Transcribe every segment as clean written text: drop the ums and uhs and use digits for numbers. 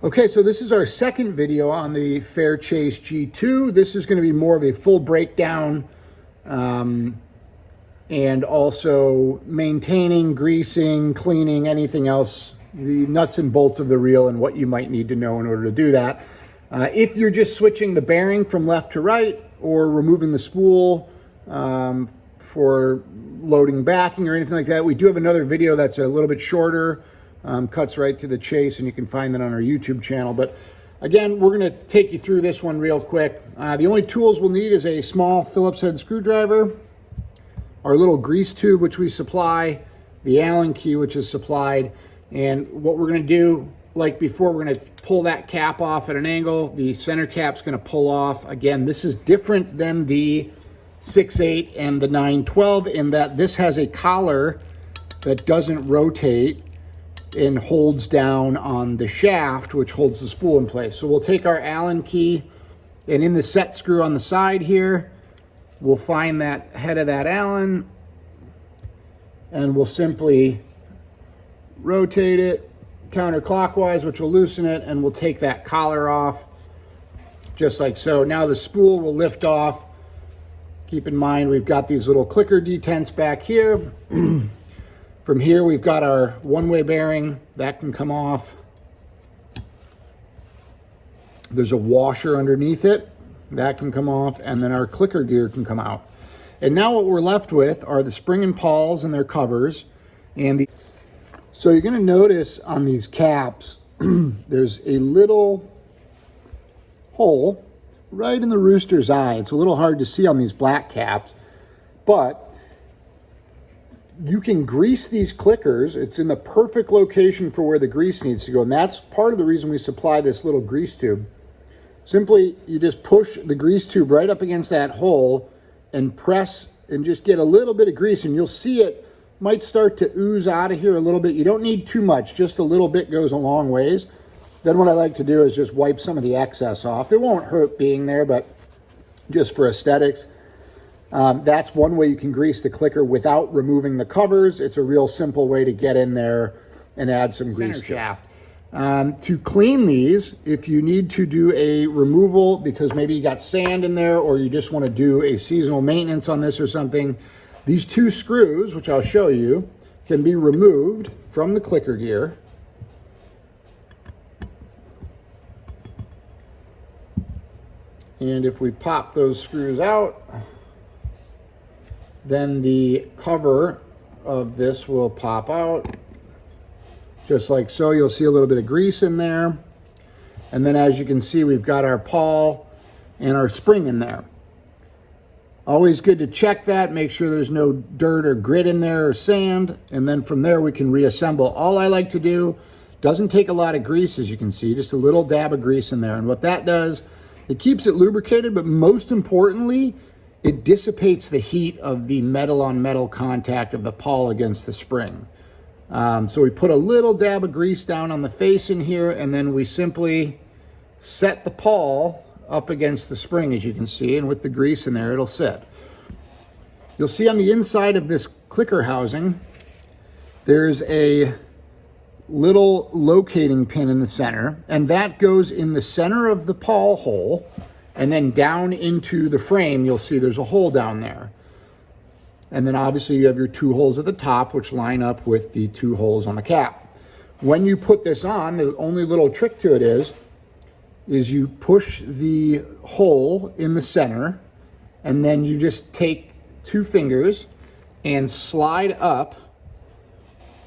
Okay, so this is our second video on the Fairchase G2. This is going to be more of a full breakdown and also maintaining, greasing, cleaning, anything else, the nuts and bolts of the reel and what you might need to know in order to do that. If you're just switching the bearing from left to right or removing the spool for loading backing or anything like that, we do have another video that's a little bit shorter. Cuts right to the chase, and you can find that on our YouTube channel. But again, we're going to take you through this one real quick. The only tools we'll need is a small Phillips head screwdriver, our little grease tube, which we supply, the Allen key, which is supplied. And what we're going to do, like before, we're going to pull that cap off at an angle. The center cap's going to pull off. Again, this is different than the 6/8 and the 9/12 in that this has a collar that doesn't rotate and holds down on the shaft, which holds the spool in place. So we'll take our Allen key, and in the set screw on the side here, we'll find that head of that Allen, and we'll simply rotate it counterclockwise, which will loosen it, and we'll take that collar off, just like so. Now the spool will lift off. Keep in mind, we've got these little clicker detents back here. From here, we've got our one-way bearing. That can come off. There's a washer underneath it. That can come off. And then our clicker gear can come out. And now what we're left with are the spring and pawls and their covers. So you're going to notice on these caps, there's a little hole right in the rooster's eye. It's a little hard to see on these black caps, but you can grease these clickers. It's in the perfect location for where the grease needs to go. And that's part of the reason we supply this little grease tube. Simply, you just push the grease tube right up against that hole and press and just get a little bit of grease, and you'll see it might start to ooze out of here a little bit. You don't need too much. Just a little bit goes a long ways. Then what I like to do is just wipe some of the excess off. It won't hurt being there, but just for aesthetics. That's one way you can grease the clicker without removing the covers. It's a real simple way to get in there and add some grease shaft. To clean these, if you need to do a removal because maybe you got sand in there or you just want to do a seasonal maintenance on this or something, these two screws, which I'll show you, can be removed from the clicker gear. And if we pop those screws out, then the cover of this will pop out, just like so. You'll see a little bit of grease in there. And then as you can see, we've got our pawl and our spring in there. Always good to check that, make sure there's no dirt or grit in there or sand, and then from there we can reassemble. All I like to do, doesn't take a lot of grease, as you can see, just a little dab of grease in there. And what that does, it keeps it lubricated, but most importantly, it dissipates the heat of the metal-on-metal contact of the pawl against the spring. So we put a little dab of grease down on the face in here, and then we simply set the pawl up against the spring, as you can see, and with the grease in there, it'll sit. You'll see on the inside of this clicker housing, there's a little locating pin in the center, and that goes in the center of the pawl hole. And then down into the frame, you'll see there's a hole down there. And then obviously you have your two holes at the top, which line up with the two holes on the cap. When you put this on, the only little trick to it is you push the hole in the center, and then you just take two fingers and slide up.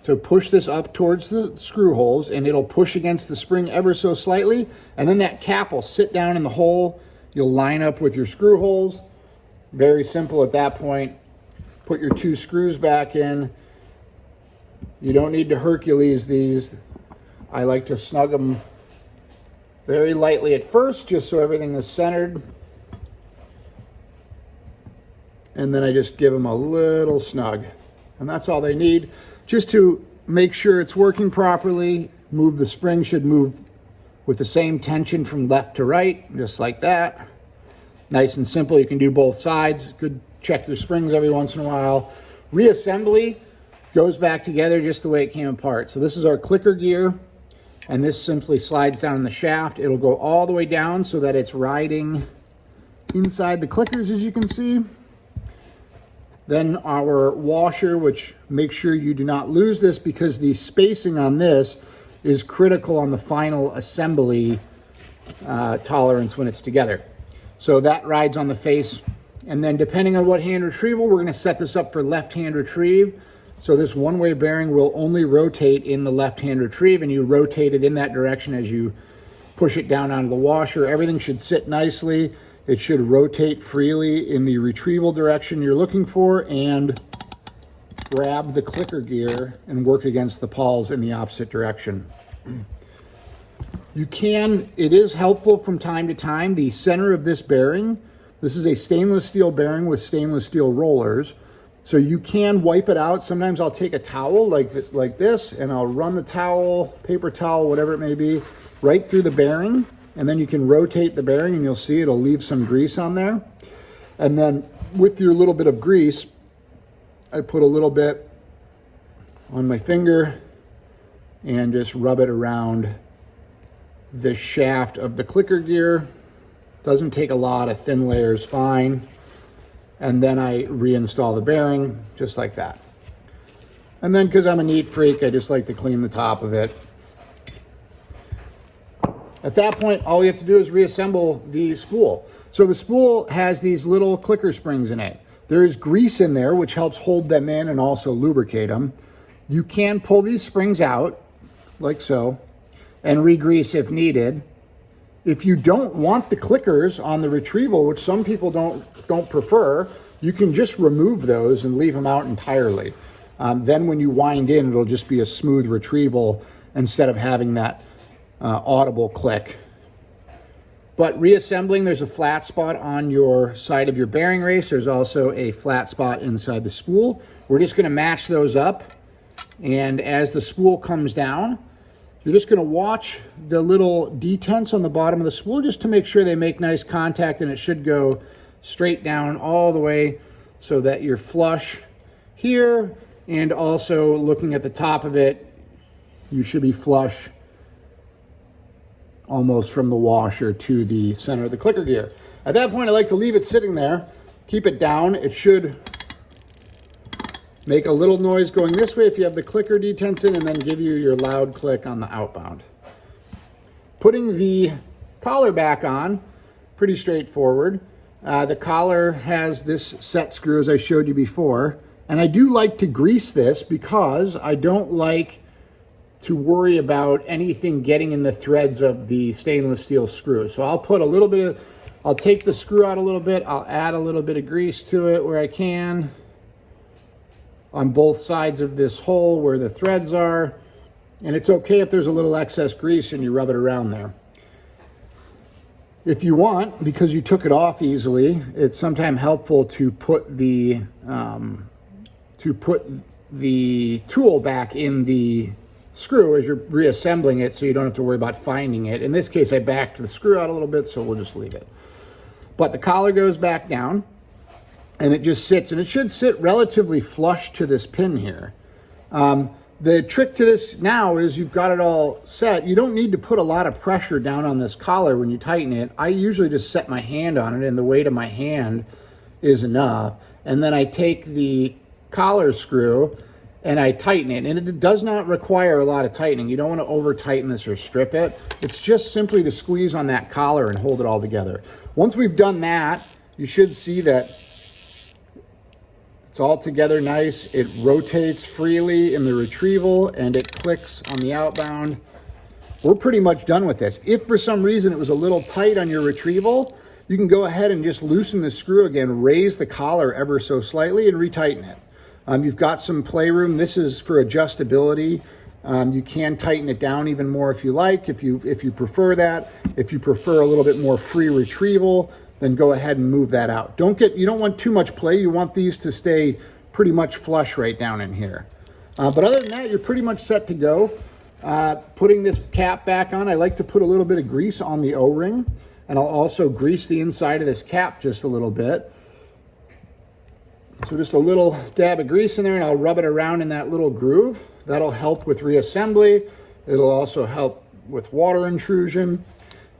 So push this up towards the screw holes, and it'll push against the spring ever so slightly. And then that cap will sit down in the hole. You'll line up with your screw holes. Very simple at that point. Put your two screws back in. You don't need to Hercules these. I like to snug them very lightly at first, just so everything is centered. And then I just give them a little snug. And that's all they need. Just to make sure it's working properly, the spring should move with the same tension from left to right, just like that. Nice and simple. You can do both sides. Good, check your springs every once in a while. Reassembly goes back together just the way it came apart. So this is our clicker gear. and this simply slides down in the shaft. It'll go all the way down so that it's riding inside the clickers, as you can see. Then our washer, which make sure you do not lose this because the spacing on this is critical on the final assembly tolerance when it's together. So that rides on the face. And then depending on what hand retrieval, we're gonna set this up for left-hand retrieve. So this one-way bearing will only rotate in the left-hand retrieve, and you rotate it in that direction as you push it down onto the washer. Everything should sit nicely. It should rotate freely in the retrieval direction you're looking for and grab the clicker gear and work against the pawls in the opposite direction. It is helpful from time to time, the center of this bearing, this is a stainless steel bearing with stainless steel rollers, so you can wipe it out. Sometimes I'll take a towel like this, and I'll run the towel, paper towel, whatever it may be, right through the bearing, and then you can rotate the bearing and you'll see it'll leave some grease on there. And then with your little bit of grease, I put a little bit on my finger and just rub it around the shaft of the clicker gear. Doesn't take a lot, a thin layer is fine. And then I reinstall the bearing just like that. And then because I'm a neat freak, I just like to clean the top of it. At that point, all we have to do is reassemble the spool. So the spool has these little clicker springs in it. There is grease in there, which helps hold them in and also lubricate them. You can pull these springs out, like so, and re-grease if needed. If you don't want the clickers on the retrieval, which some people don't prefer, you can just remove those and leave them out entirely. Then when you wind in, it'll just be a smooth retrieval instead of having that audible click. But reassembling, there's a flat spot on your side of your bearing race. There's also a flat spot inside the spool. We're just gonna match those up. And as the spool comes down, you're just gonna watch the little detents on the bottom of the spool just to make sure they make nice contact, and it should go straight down all the way so that you're flush here, and also looking at the top of it, you should be flush almost from the washer to the center of the clicker gear. At that point, I like to leave it sitting there, keep it down. It should make a little noise going this way if you have the clicker detents in, and then give you your loud click on the outbound. Putting the collar back on, pretty straightforward. The collar has this set screw as I showed you before, and I do like to grease this because I don't like to worry about anything getting in the threads of the stainless steel screw. So I'll put a little bit of, I'll take the screw out a little bit, I'll add a little bit of grease to it where I can, on both sides of this hole where the threads are. And it's okay if there's a little excess grease and you rub it around there. If you want, because you took it off easily, it's sometimes helpful to put the tool back in the screw as you're reassembling it, so you don't have to worry about finding it. In this case, I backed the screw out a little bit, so we'll just leave it. But the collar goes back down, and it just sits, and it should sit relatively flush to this pin here. The trick to this now is you've got it all set. You don't need to put a lot of pressure down on this collar when you tighten it. I usually just set my hand on it, and the weight of my hand is enough. And then I take the collar screw and I tighten it. And it does not require a lot of tightening. You don't want to over tighten this or strip it. It's just simply to squeeze on that collar and hold it all together. Once we've done that, you should see that it's all together nice. It rotates freely in the retrieval and it clicks on the outbound. We're pretty much done with this. If for some reason it was a little tight on your retrieval, you can go ahead and just loosen the screw again, raise the collar ever so slightly and retighten it. You've got some playroom. This is for adjustability. You can tighten it down even more if you like, if you prefer that. If you prefer a little bit more free retrieval, then go ahead and move that out. You don't want too much play. You want these to stay pretty much flush right down in here. But other than that, you're pretty much set to go. Putting this cap back on, I like to put a little bit of grease on the O-ring, and I'll also grease the inside of this cap just a little bit. So just a little dab of grease in there, and I'll rub it around in that little groove. That'll help with reassembly. It'll also help with water intrusion.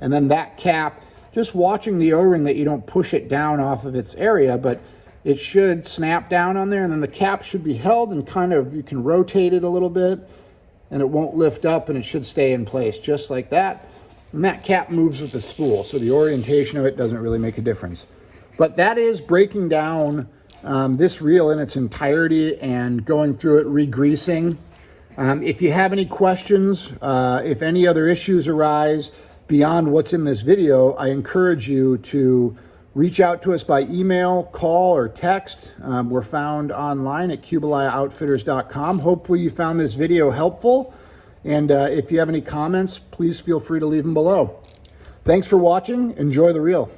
And then that cap, just watching the O-ring that you don't push it down off of its area, but it should snap down on there, and then the cap should be held and kind of, you can rotate it a little bit and it won't lift up, and it should stay in place just like that. And that cap moves with the spool, so the orientation of it doesn't really make a difference. But that is breaking down this reel in its entirety and going through it, re-greasing. If you have any questions, if any other issues arise beyond what's in this video, I encourage you to reach out to us by email, call, or text. We're found online at cubaliaoutfitters.com. Hopefully you found this video helpful. And if you have any comments, please feel free to leave them below. Thanks for watching. Enjoy the reel.